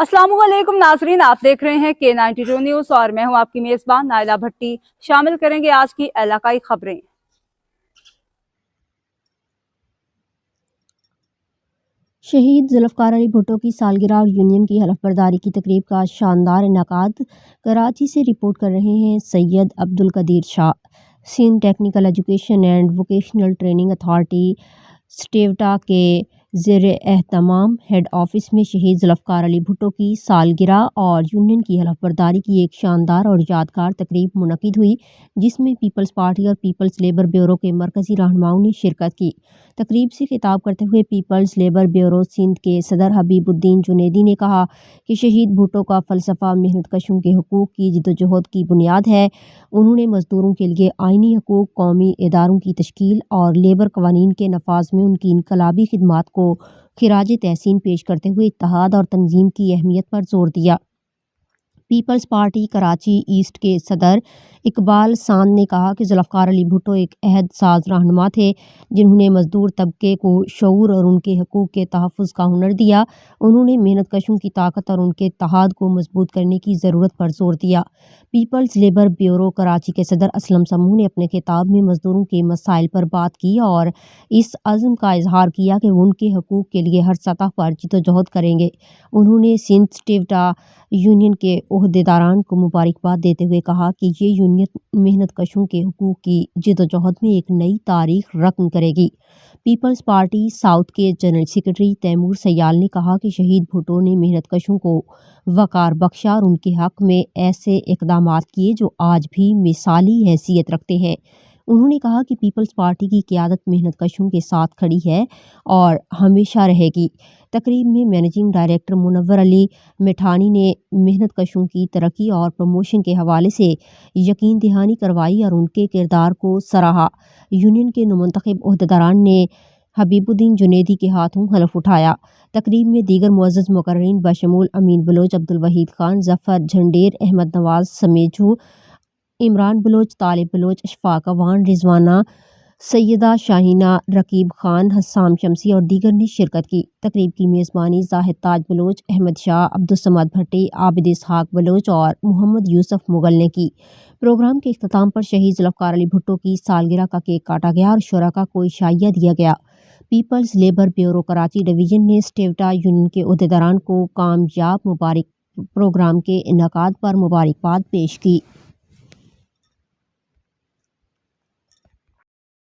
अस्सलाम वालेकुम नाजरीन, आप देख रहे हैं K92 न्यूज़ और मैं हूं आपकी मेज़बान नाइला भट्टी। शामिल करेंगे आज की इलाकाई खबरें। शहीद जुल्फ़कार अली भुट्टो की सालगिरह और यूनियन की हलफबरदारी की तकरीब का शानदार इनेकाद। कराची से रिपोर्ट कर रहे हैं Syed Abdul Qadeer Shah. Sindh technical education and vocational training authority STEVTA के ज़ेर एहतमाम हेड ऑफिस में शहीद जुल्फ़कार अली भुट्टो की सालगिरह और यूनियन की हलफबरदारी की एक शानदार और यादगार तकरीब मुनक़िद हुई, जिसमें पीपल्स पार्टी और पीपल्स लेबर ब्यूरो के मरकज़ी रहनुमाओं ने शिरकत की। तकरीब से खिताब करते हुए पीपल्स लेबर ब्यूरो सिंध के सदर हबीबुद्दीन जुनैदी ने कहा कि शहीद भुट्टो का फ़लसफ़ा मेहनत कशों के हकूक़ की जिद्दोजहद की बुनियाद है। उन्होंने मज़दूरों के लिए आइनी हकूक़, कौमी इदारों की तश्कील और लेबर कवानीन के नफाज में उनकी इनकलाबी खिदमात को खिराज तहसीन पेश करते हुए इत्तेहाद और तंजीम की अहमियत पर जोर दिया। पीपल्स पार्टी कराची ईस्ट के सदर इकबाल सांद ने कहा कि जुल्फ़कार अली भुट्टो एक अहद साज रहनुमा थे, जिन्होंने मजदूर तबके को शऊर और उनके हकूक़ के तहफ़्फ़ुज़ का हुनर दिया। उन्होंने मेहनत कशों की ताकत और उनके इत्तेहाद को मजबूत करने की ज़रूरत पर जोर दिया। पीपल्स लेबर ब्यूरो कराची के सदर असलम समूह ने अपने खिताब में मजदूरों के मसाइल पर बात की और इस अज़्म का इजहार किया कि वो उनके हकूक़ के लिए हर सतह पर जिद्दोजहद करेंगे। उन्होंने सिंध स्टेवटा यूनियन के ओहदेदारान को मुबारकबाद देते हुए कहा कि ये यूनियन मेहनत कशों के हकूक़ की जिद्दोजहद में एक नई तारीख रकम करेगी। पीपल्स पार्टी साउथ के जनरल सेक्रेटरी तैमूर सयाल ने कहा कि शहीद भुट्टो ने मेहनत कशों को वक़ार बख्शा और उनके हक़ में ऐसे इक़दामात किए जो आज भी मिसाली हैसियत रखते हैं। उन्होंने कहा कि पीपल्स पार्टी की क़यादत मेहनत कशों के साथ खड़ी है और हमेशा रहेगी। तकरीब में मैनेजिंग डायरेक्टर मुनव्वर अली मिठानी ने मेहनत कशों की तरक्की और प्रमोशन के हवाले से यकीन दहानी करवाई और उनके किरदार को सराहा। यूनियन के नुमंतखब ओहदेदारान ने हबीबुद्दीन जुनैदी के हाथों हलफ उठाया। तकरीब में दीगर मुअज़्ज़ज़ मुक़र्ररीन बशमूल अमीन बलोच, अब्दुल वहीद खान, ज़फ़र झंडेर, अहमद नवाज समेजू, इमरान बलोच, तालिब बलोच, अशफाक अवान, रिजवाना, सैयदा शाहीना, रकीब खान, हस्साम शमसी और दीगर ने शिरकत की। तकरीब की मेज़बानी ज़ाहिद ताज बलोच, अहमद शाह, अब्दुस्समद भट्टी, आबिद इसहाक बलोच और मोहम्मद यूसुफ मुगल ने की। प्रोग्राम के इख्तिताम पर शहीद जुल्फ़कार अली भुट्टो की सालगिरह का केक काटा गया और शुरका को इशाइया दिया गया। Peoples Labour Bureau Karachi division ने स्टेवटा यूनियन के ओहदेदारान को कामयाब प्रोग्राम के इनेकाद पर मुबारकबाद पेश की।